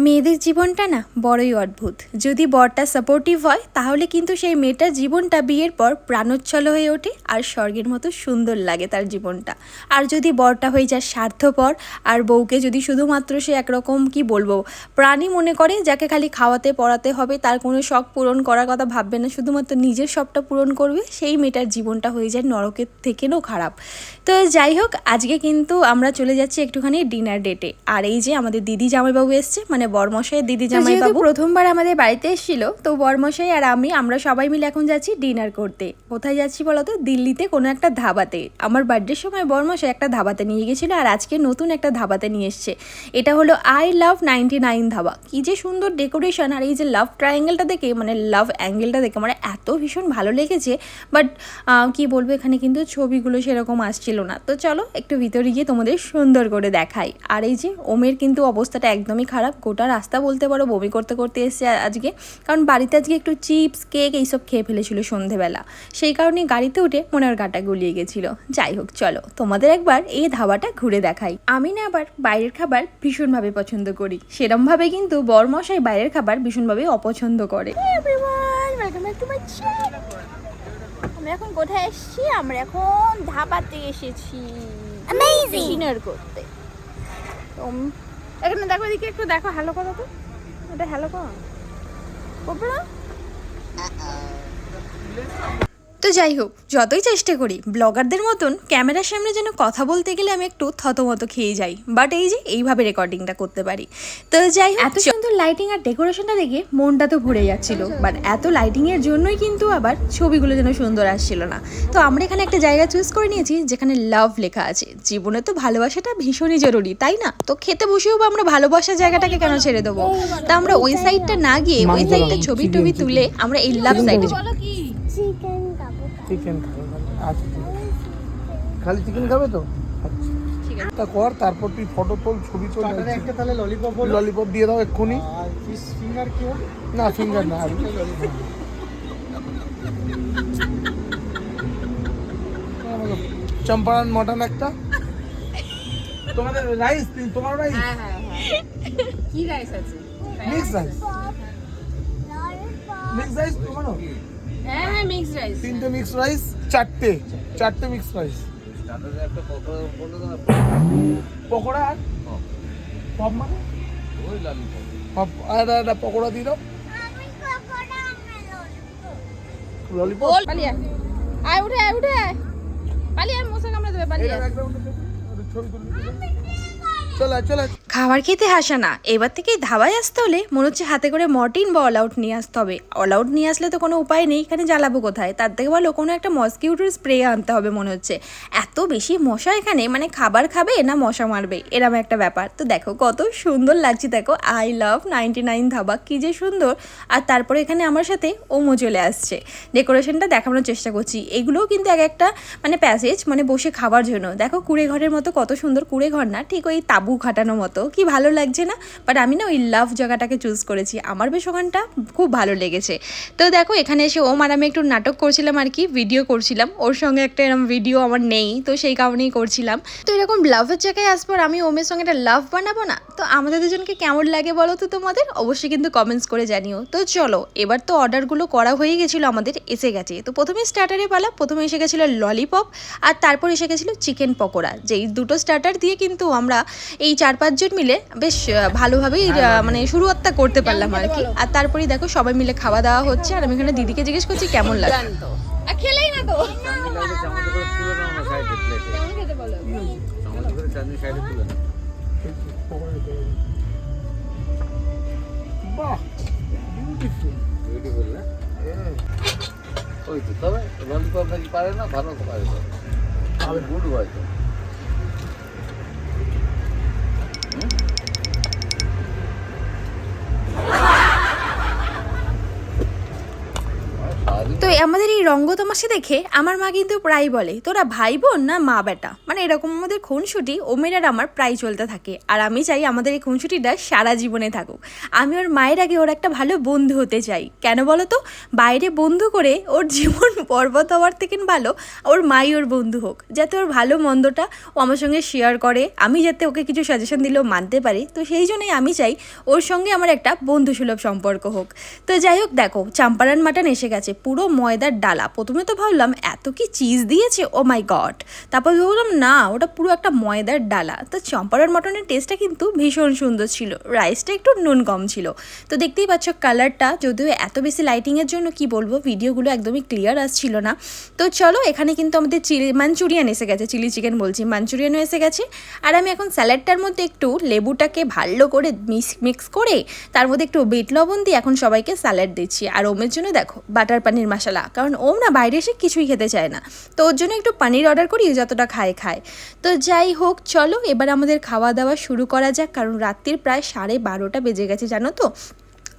মেয়েদের জীবনটা না বড়ই অদ্ভুত। যদি বরটা সাপোর্টিভ হয় তাহলে কিন্তু সেই মেয়েটার জীবনটা বিয়ের পর প্রাণোচ্ছল হয়ে ওঠে আর স্বর্গের মতো সুন্দর লাগে তার জীবনটা। আর যদি বরটা হয়ে যায় স্বার্থপর আর বউকে যদি শুধুমাত্র সে একরকম কি বলবো প্রাণী মনে করে, যাকে খালি খাওয়াতে পড়াতে হবে, তার কোনো শখ পূরণ করার কথা ভাববে না, শুধুমাত্র নিজের শখটা পূরণ করবে, সেই মেয়েটার জীবনটা হয়ে যায় নরকের থেকেও খারাপ। তো যাই হোক, আজকে কিন্তু আমরা চলে যাচ্ছি একটুখানি ডিনার ডেটে। আর এই যে আমাদের দিদি জামাইবাবু এসছে, মানে বরমশাই দিদি জামাইবাবু প্রথমবার আমাদের বাড়িতে এসেছিল, তো বরমশাই আর আমরা সবাই মিলে এখন যাচ্ছি ডিনার করতে। কোথায় যাচ্ছি বলতো? দিল্লিতে কোনো একটা ধাবাতে। আমার বার্থডের সময় বরমশাই একটা ধাবাতে নিয়ে গেছিলো, আর আজকে নতুন একটা ধাবাতে নিয়ে এসছে। এটা হলো আই লাভ 99 ধাবা। কি যে সুন্দর ডেকোরেশন, আর এই যে লাভ ট্রায়াঙ্গেলটা দেখে, মানে লাভ অ্যাঙ্গেলটা দেখে মানে এত ভীষণ ভালো লেগেছে। বাট কি বলবো, এখানে কিন্তু ছবিগুলো সেরকম আসছিল না। তো চলো একটু ভিতরে গিয়ে তোমাদের সুন্দর করে দেখাই। আর এই যে ওমের কিন্তু অবস্থাটা একদমই খারাপ, গোটা রাস্তা বলতে পারো বমি করতে করতে এসছে আজকে। কারণ বাড়িতে আজকে একটু চিপস কেক এইসব খেয়ে ফেলেছিল সন্ধেবেলা, সেই কারণে গাড়িতে উঠে মনে ওর গাটা গুলিয়ে গেছিলো। যাই হোক, চলো তোমাদের একবার এই ধাবাটা ঘুরে দেখাই। আমি না আবার বাইরের খাবার ভীষণভাবে পছন্দ করি, সেরমভাবে কিন্তু বরমশাই বাইরের খাবার ভীষণভাবে অপছন্দ করে। আমরা এখন কোথায় এসেছি? আমরা এখন ধাবাতে এসেছি ডিনার করতে। এখানে দেখো, এদিকে একটু দেখো, হ্যালো করো তো, এটা হ্যালো করো, করবে না? তো যাই হোক, যতই চেষ্টা করি ব্লগারদের মতন ক্যামেরার সামনে যেন কথা বলতে গেলে আমি একটু থতমত খেয়ে যাই, বাট এই যে এইভাবে রেকর্ডিংটা করতে পারি। তো যাই হোক, এত সুন্দর লাইটিং আর ডেকোরেশনটা দেখে মনটা তো ভরে যাচ্ছিল, বাট এত লাইটিংয়ের জন্যই কিন্তু আবার ছবিগুলো যেন সুন্দর আসছিল না। তো আমরা এখানে একটা জায়গা চুজ করে নিয়েছি যেখানে লাভ লেখা আছে। জীবনে তো ভালোবাসাটা ভীষণই জরুরি, তাই না? তো খেতে বসেও বা আমরা ভালোবাসার জায়গাটাকে কেন ছেড়ে দেবো? তা আমরা ওই সাইডটা না গিয়ে ওই সাইডটা ছবি টবি তুলে আমরা এই লাভ সাইডে চিকেন খাবে। আচ্ছা, খালি চিকেন খাবে তো? আচ্ছা ঠিক আছে, তা কর। তারপর তুই ফটো তোল, ছবি তোল। একটা তাহলে ললিপপ দিয়ে দাও এক্ষুনি। ফিশ ফিঙ্গার কি হবে? না ফিঙ্গার না, চম্পারন মটন একটা। তোমাদের রাইস, তোমার রাইস? হ্যাঁ কি রাইস আছে? Mix rice. মিক্স রাইস তোমারও? হ্যাঁ মিক্স রাইস। 3টে মিক্স রাইস, 4টে মিক্স রাইস। পকোড়া আর পপ, মানে ওই ললিপপ। আর একটা পকোড়া দিয়ে দাও। ললিপপ পালিয়া আয়, উঠে পালিয়া, মশা কামড়ে দেবে, পালিয়া। ছবি তুলবি? চলে খাবার খেতে হাসা না, এবার থেকে ধাবায় আসতে হলে মনে হচ্ছে হাতে করে মর্টিন বা অল আউট নিয়ে আসতে হবে। অল আউট নিয়ে আসলে তো কোনো উপায় নেই, এখানে জ্বালাবো কোথায়? তার থেকে ভালো কোনো একটা মসকিউটোর স্প্রে আনতে হবে মনে হচ্ছে। এত বেশি মশা এখানে, মানে খাবার খাবে না মশা মারবে, এরম একটা ব্যাপার। তো দেখো কত সুন্দর লাগছে, দেখো আই লাভ 99 ধাবা, কি যে সুন্দর। আর তারপরে এখানে আমার সাথে ওমো চলে আসছে। ডেকোরেশনটা দেখানোর চেষ্টা করছি। এগুলোও কিন্তু এক একটা মানে প্যাসেজ, মানে বসে খাবার জন্য। দেখো কুড়ে ঘরের মতো, কত সুন্দর, কুড়ে ঘর না ঠিক ওই তাবু খাটানো মতো, কি ভালো লাগছে না? বাট আমি না ওই লাভ জায়গাটাকে চুজ করেছি, আমার বেশ ওখানটা খুব ভালো লেগেছে। তো দেখো এখানে এসে ওম আর আমি একটু নাটক করছিলাম আর কি, ভিডিও করছিলাম। ওর সঙ্গে একটা এরকম ভিডিও আমার নেই, তো সেই কারণেই করছিলাম। তো এরকম লাভের জায়গায় আসবার আমি ওমের সঙ্গে একটা লাভ বানাবো না? তো আমাদের দুজনকে কেমন লাগে বলো তো তোমাদের? অবশ্যই কিন্তু কমেন্টস করে জানিও। তো চলো, এবার তো অর্ডারগুলো করা হয়ে গেছিলো, আমাদের এসে গেছে। তো প্রথমে স্টার্টারে পালা, প্রথমে এসে গেছিলো ললিপপ, আর তারপর এসে গেছিলো চিকেন পকোড়া। যেই দুটো স্টার্টার দিয়ে কিন্তু আমরা এই 4-5 জন মিলে বেশ ভালোভাবেই মানে শুরুয়াতটা করতে পারলাম আর কি। আর তারপরেই দেখো সবাই মিলে খাওয়া দাওয়া হচ্ছে, আর আমি এখানে দিদিকে জিজ্ঞেস করছি কেমন লাগে। খেলেই না তো বাহ, বিউটিফুল না? ওই তো, তবে ললিপপ নাকি পারে না, ভালো পারে, আমি গুড হয়তো। তো আমাদের এই রঙ্গতমাশা দেখে আমার মা কিন্তু প্রায় বলে তোরা ভাই বোন না মা বেটা, মানে এরকম আমাদের খুনসুটি ওমের আর আমার প্রায় চলতে থাকে। আর আমি চাই আমাদের এই খুনসুটিটা সারা জীবনে থাকুক। আমি ওর মায়ের আগে ওর একটা ভালো বন্ধু হতে চাই। কেন বলো তো, বাইরে বন্ধু করে ওর জীবন পর্বত হওয়ার থেকে ভালো ওর মাই ওর বন্ধু হোক, যাতে ওর ভালো মন্দটা ও আমার সঙ্গে শেয়ার করে, আমি যাতে ওকে কিছু সাজেশন দিলেও মানতে পারি। তো সেই জন্যই আমি চাই ওর সঙ্গে আমার একটা বন্ধুসুলভ সম্পর্ক হোক। তো যাই হোক, দেখো চাম্পারান মাটন এসে গেছে, পুরো ময়দার ডালা। প্রথমে তো ভাবলাম এত কি চিজ দিয়েছে, ও মাই গড। তারপর ভাবলাম না, ওটা পুরো একটা ময়দার ডালা। তো চাম্পারান মাটনের টেস্টটা কিন্তু ভীষণ সুন্দর ছিল, রাইসটা একটু নুন কম ছিল। তো দেখতেই পাচ্ছ কালারটা, যদিও এত বেশি লাইটিংয়ের জন্য কি বলবো, ভিডিওগুলো একদমই ক্লিয়ার আসছিল না। তো চলো, এখানে কিন্তু আমাদের মাঞ্চুরিয়ান এসে গেছে, চিলি চিকেন বলছি, মাঞ্চুরিয়ানও এসে গেছে। আর আমি এখন স্যালাডটার মধ্যে একটু লেবুটাকে ভালো করে মিক্স করে তার মধ্যে একটু বিট লবণ দিয়ে এখন সবাইকে স্যালাড দিচ্ছি। আর ওমের জন্য দেখো বাটার পানির মশলা, কারণ ওম না বাইরে এসে কিছুই খেতে চায় না, তো ওর জন্য একটু পানির অর্ডার করি, যতটা খায়। তো যাই হোক, চলো এবার আমাদের খাওয়া দাওয়া শুরু করা যাক, কারণ রাত্রির প্রায় 12:30 বেজে গেছে জানো তো।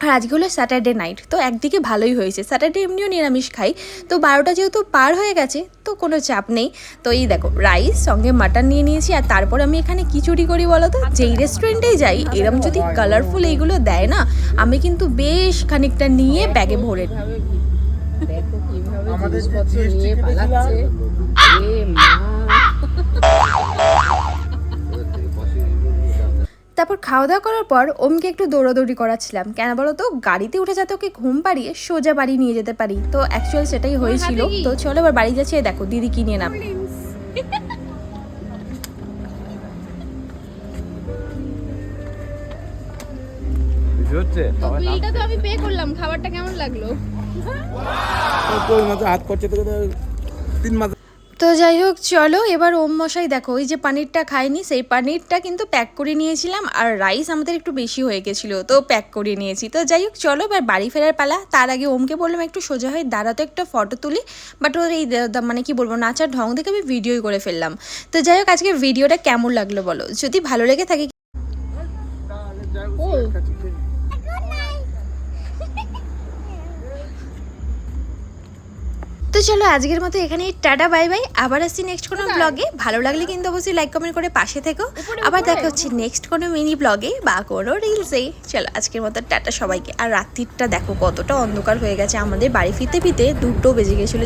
আর আজকে হলো স্যাটারডে নাইট, তো একদিকে ভালোই হয়েছে, স্যাটারডে এমনিও নিরামিষ খাই, তো 12টা যেহেতু পার হয়ে গেছে তো কোনো চাপ নেই। তো এই দেখো রাইস সঙ্গে মাটন নিয়ে নিয়েছি। আর তারপর আমি এখানে কি চুরি করি বলো তো, যেই রেস্টুরেন্টেই যাই এরম যদি কালারফুল এইগুলো দেয় না, আমি কিন্তু বেশ খানিকটা নিয়ে ব্যাগে ভরে নিই। দেখো কিভাবে জিনিসপত্র নিয়ে পালাচ্ছে। এ মা, তারপর খাওয়া দাওয়া করার পর ওমকে একটু দৌড়াদৌড়ি করাচ্ছিলাম। কেন বলো তো, গাড়িতে উঠে যাতে ওকে ঘুম পাড়িয়ে সোজা বাড়ি নিয়ে যেতে পারি, তো অ্যাকচুয়াল সেটাই হয়েছিল। তো চলো এবার বাড়ি যাচ্ছি। দেখো দিদি কি নিয়ে নাম। বিলটা তো আমি পে করলাম, খাবারটা কেমন লাগলো? হাত করছে তো 3 মাস। তো যাই হোক, চলো এবার ওম মশাই দেখো, ওই যে পানিরটা খাইনি, সেই পানিরটা কিন্তু প্যাক করে নিয়েছিলাম। আর রাইস আমাদের একটু বেশি হয়ে গেছিলো, তো প্যাক করে নিয়েছি। তো যাই হোক, চলো এবার বাড়ি ফেরার পালা। তার আগে ওমকে বললাম একটু সোজা হয়ে দাঁড়াতো, একটা ফটো তুলি, বাট ওর এই মানে কি বলবো, নাচার ঢং দেখে আমি ভিডিওই করে ফেললাম। তো যাই হোক, আজকে ভিডিওটা কেমন লাগলো বলো, যদি ভালো লেগে থাকে। তো চলো আজকের মতো এখানেই টাটা বাই বাই। আবার আসছি নেক্সট কোনো ব্লগে। ভালো লাগলে কিন্তু অবশ্যই লাইক কমেন্ট করে পাশে থেকো। আবার দেখা হচ্ছে নেক্সট কোনো মিনি ব্লগে বা কোনো রিলসে। চলো আজকের মতো টাটা সবাইকে। আর রাত্রিটা দেখো কতটা অন্ধকার হয়ে গেছে, আমাদের বাড়ি ফিরতে 2টো বেজে গেছিলো।